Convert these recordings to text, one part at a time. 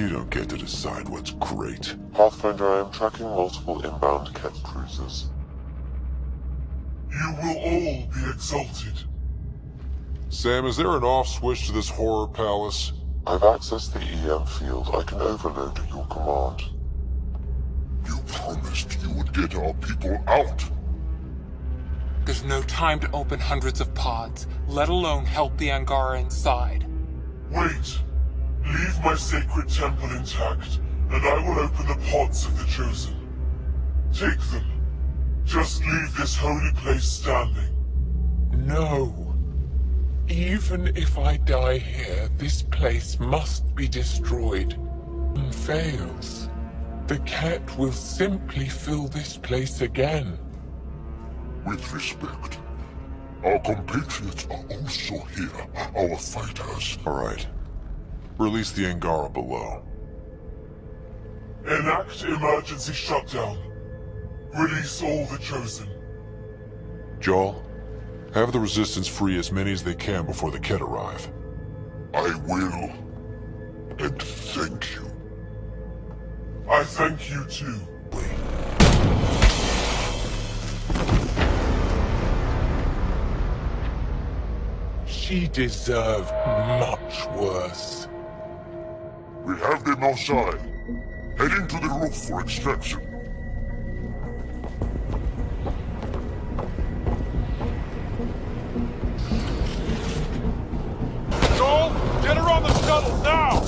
You don't get to decide what's great. Pathfinder, I am tracking multiple inbound K.L.P cruisers. You will all be exalted. Sam, is there an off switch to this horror palace? I've accessed the EM field. I can overload at your command. You promised you would get our people out. There's no time to open hundreds of pods, let alone help the Angara inside. Wait. Leave my sacred temple intact, and I will open the pods of the Chosen. Take them. Just leave this holy place standing. No. Even if I die here, this place must be destroyed. And fails. The cat will simply fill this place again. With respect, our compatriots are also here, our fighters. All right. Release the Angara below. Enact emergency shutdown. Release all the Chosen. Joel, have the Resistance free as many as they can before the Ket arrive. I will. And thank you. I thank you too. She deserved much worse. We have them outside. Heading to the roof for extraction. Joel, get her on the shuttle now!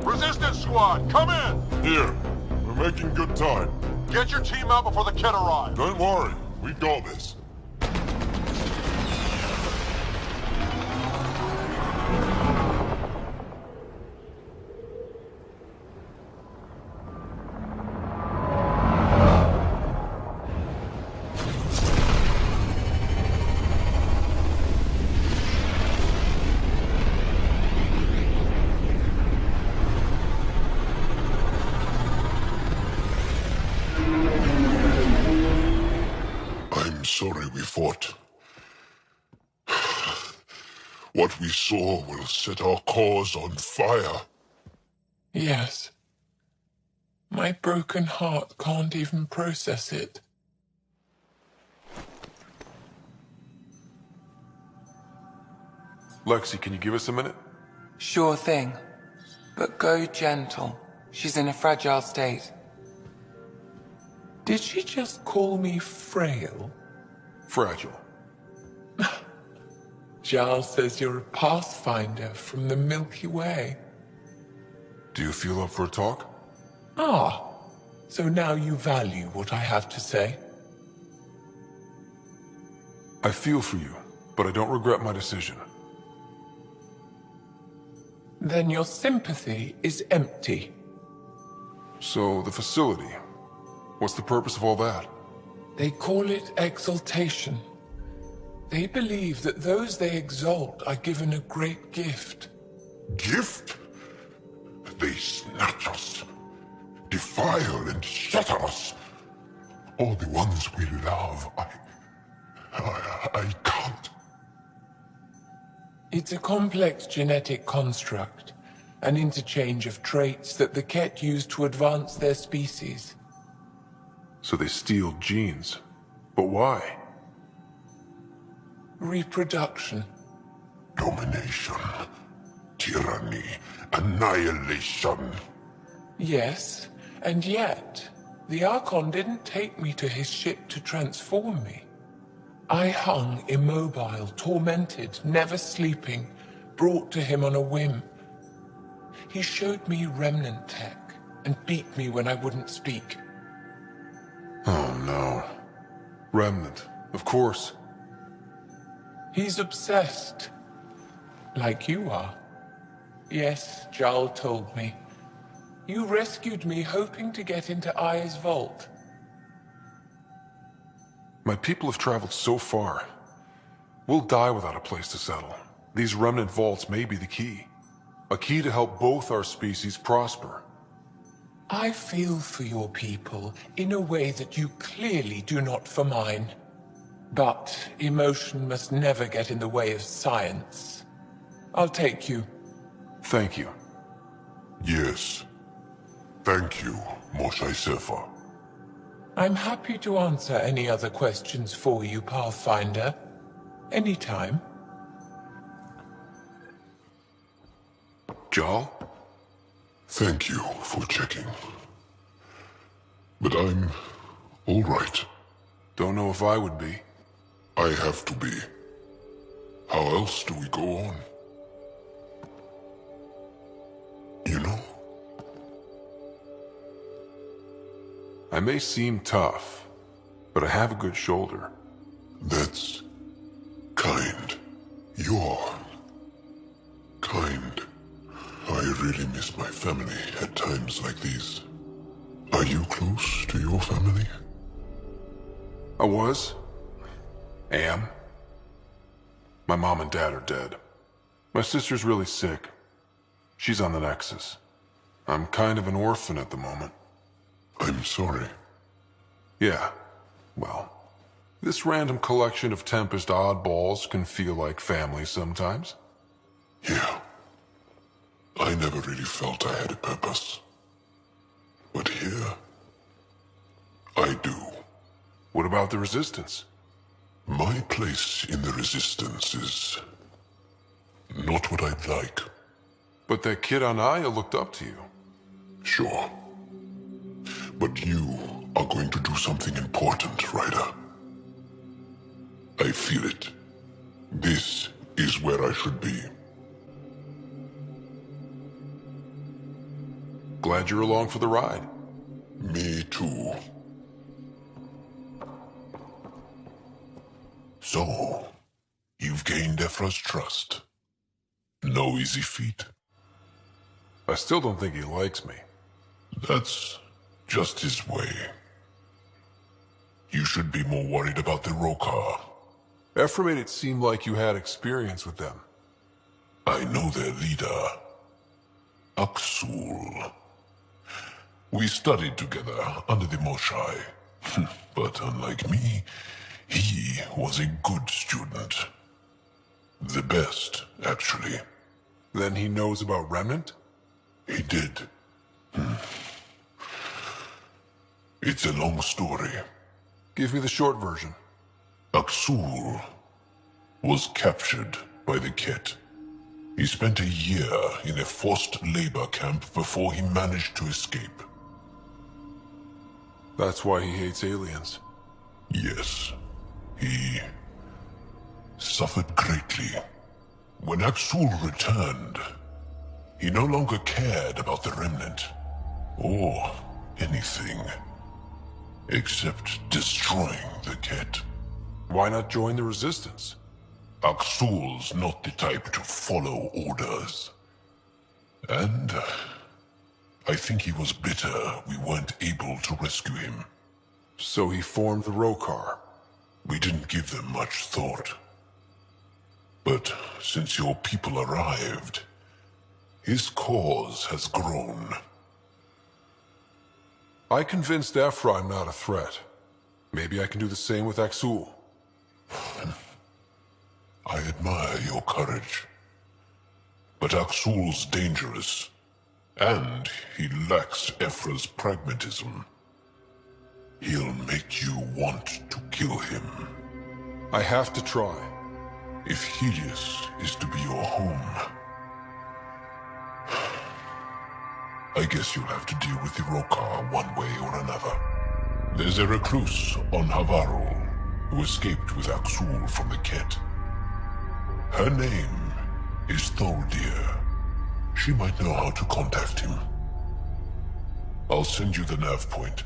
Resistance squad, come in! Here. We're making good time. Get your team out before the Ket arrive. Don't worry. We got this. I'm sorry we fought. What we saw will set our cause on fire. Yes. My broken heart can't even process it. Lexi, can you give us a minute? Sure thing. But go gentle. She's in a fragile state. Did she just call me frail? Fragile. Giles says you're a pathfinder from the Milky Way. Do you feel up for a talk? Ah, so now you value what I have to say? I feel for you, but I don't regret my decision. Then your sympathy is empty. So, the facility. What's the purpose of all that? They call it exaltation. They believe that those they exalt are given a great gift. Gift? They snatch us, defile and shatter us. All the ones we love, I can't. It's a complex genetic construct, an interchange of traits that the Ket use to advance their species. So they steal genes. But why? Reproduction. Domination, tyranny, annihilation. Yes, and yet, the Archon didn't take me to his ship to transform me. I hung immobile, tormented, never sleeping, brought to him on a whim. He showed me remnant tech and beat me when I wouldn't speak. Oh no. Remnant, of course. He's obsessed. Like you are. Yes, Jarl told me. You rescued me hoping to get into Aya's vault. My people have traveled so far. We'll die without a place to settle. These remnant vaults may be the key. A key to help both our species prosper. I feel for your people in a way that you clearly do not for mine. But emotion must never get in the way of science. I'll take you. Thank you. Yes. Thank you, Moshe Sefer. I'm happy to answer any other questions for you, Pathfinder. Anytime. Jal? Thank you for checking. But I'm all right. Don't know if I would be. I have to be. How else do we go on? You know? I may seem tough, but I have a good shoulder. That's kind. You're kind. I really miss my family at times like these. Are you close to your family? I was. Am. My mom and dad are dead. My sister's really sick. She's on the Nexus. I'm kind of an orphan at the moment. I'm sorry. Yeah, well, this random collection of Tempest oddballs can feel like family sometimes. Yeah. I never really felt I had a purpose. But here, I do. What about the Resistance? My place in the Resistance is not what I'd like. But that kid on Aya looked up to you. Sure. But you are going to do something important, Ryder. I feel it. This is where I should be. Glad you're along for the ride. Me too. So, you've gained Ephra's trust. No easy feat. I still don't think he likes me. That's just his way. You should be more worried about the Rokar. Ephra made it seem like you had experience with them. I know their leader, Aksul. We studied together under the Moshai. But unlike me, he was a good student. The best, actually. Then he knows about Remnant? He did. It's a long story. Give me the short version. Aksul was captured by the Ket. He spent a year in a forced labor camp before he managed to escape. That's why he hates aliens. Yes, he suffered greatly. When Aksul returned, he no longer cared about the Remnant, or anything, except destroying the Ket. Why not join the Resistance? Aksul's not the type to follow orders. And I think he was bitter we weren't able to rescue him. So he formed the Rokar. We didn't give them much thought. But since your people arrived, his cause has grown. I convinced Ephra I'm not a threat. Maybe I can do the same with Aksul. I admire your courage. But Aksul's dangerous, and he lacks Ephra's pragmatism. He'll make you want to kill him. I have to try. If Helios is to be your home, I guess you'll have to deal with the Rokar one way or another. There's a recluse on Havarul who escaped with Aksul from the Ket. Her name is Tholdir. She might know how to contact him. I'll send you the nav point.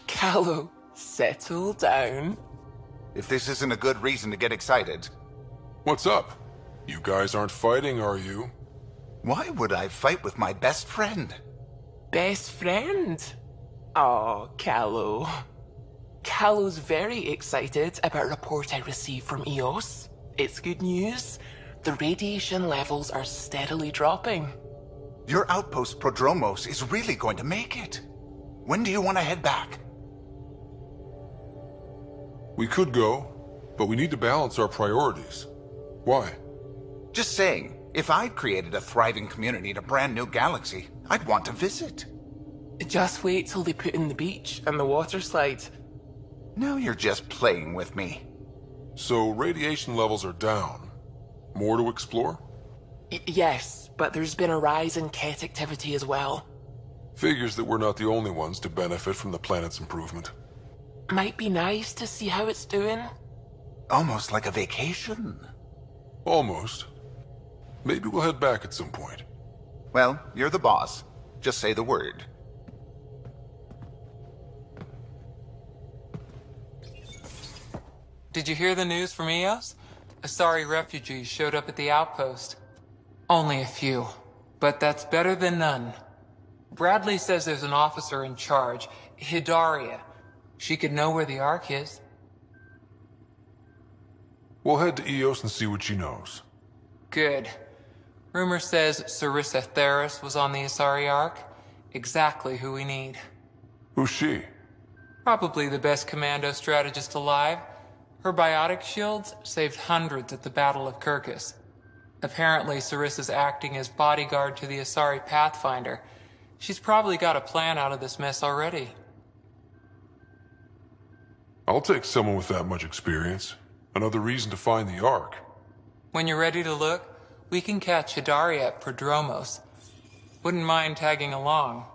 K.L.P, settle down. If this isn't a good reason to get excited. What's up? You guys aren't fighting, are you? Why would I fight with my best friend? Best friend? Oh, K.L.P. K.L.P's very excited about a report I received from EOS. It's good news. The radiation levels are steadily dropping. Your outpost Prodromos is really going to make it. When do you want to head back? We could go, but we need to balance our priorities. Why? Just saying, If I'd created a thriving community in a brand new galaxy, I'd want to visit. Just wait till they put in the beach and the water slide. Now you're just playing with me. So radiation levels are down. More to explore? Yes, but there's been a rise in Ket activity as well. Figures that we're not the only ones to benefit from the planet's improvement. Might be nice to see how it's doing. Almost like a vacation. Almost. Maybe we'll head back at some point. Well, you're the boss. Just say the word. Did you hear the news from Eos? Asari refugees showed up at the outpost. Only a few, but that's better than none. Bradley says there's an officer in charge, Hidaria. She could know where the Ark is. We'll head to Eos and see what she knows. Good. Rumor says Sarissa Theris was on the Asari Ark. Exactly who we need. Who's she? Probably the best commando strategist alive. Her biotic shields saved hundreds at the Battle of Kirkus. Apparently, Sarissa's acting as bodyguard to the Asari Pathfinder. She's probably got a plan out of this mess already. I'll take someone with that much experience. Another reason to find the Ark. When you're ready to look, we can catch Hidaria at Prodromos. Wouldn't mind tagging along.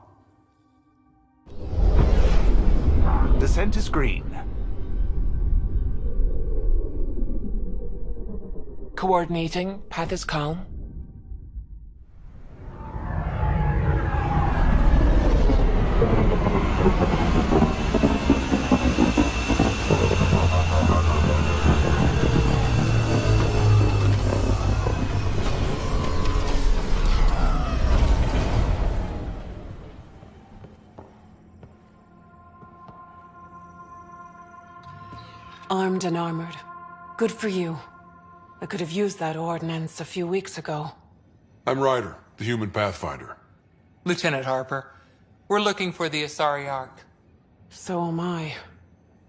Descent is green. Coordinating, path is calm. Armed and armored. Good for you. I could have used that ordnance a few weeks ago. I'm Ryder, the human Pathfinder. Lieutenant Harper, we're looking for the Asari Ark. So am I.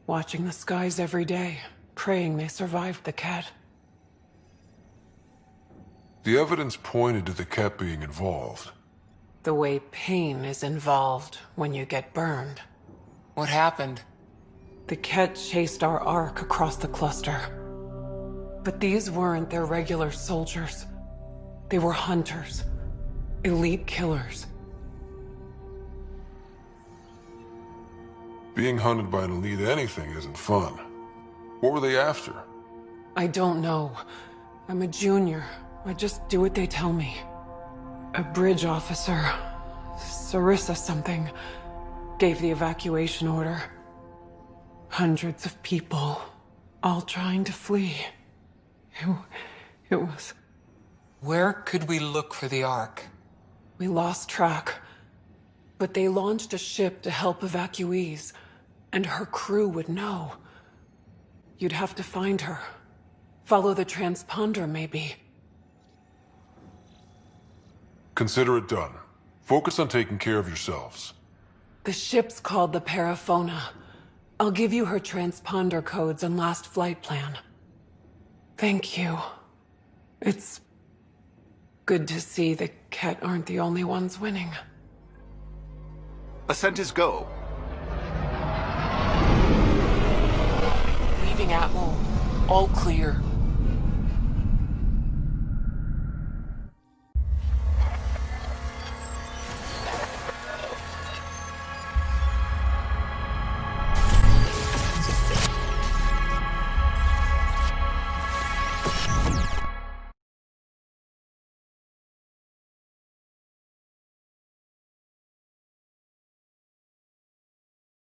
Watching the skies every day, praying they survived the Ket. The evidence pointed to the K.P being involved. The way pain is involved when you get burned. What happened? The Ket chased our Ark across the cluster. But these weren't their regular soldiers. They were hunters. Elite killers. Being hunted by an elite anything isn't fun. What were they after? I don't know. I'm a junior. I just do what they tell me. A bridge officer, Sarissa something, gave the evacuation order. Hundreds of people, all trying to flee. It was... Where could we look for the Ark? We lost track. But they launched a ship to help evacuees, and her crew would know. You'd have to find her. Follow the transponder, maybe. Consider it done. Focus on taking care of yourselves. The ship's called the Paraphona. I'll give you her transponder codes and last flight plan. Thank you. It's good to see the Ket aren't the only ones winning. Ascent is go. Leaving Atmo. All clear.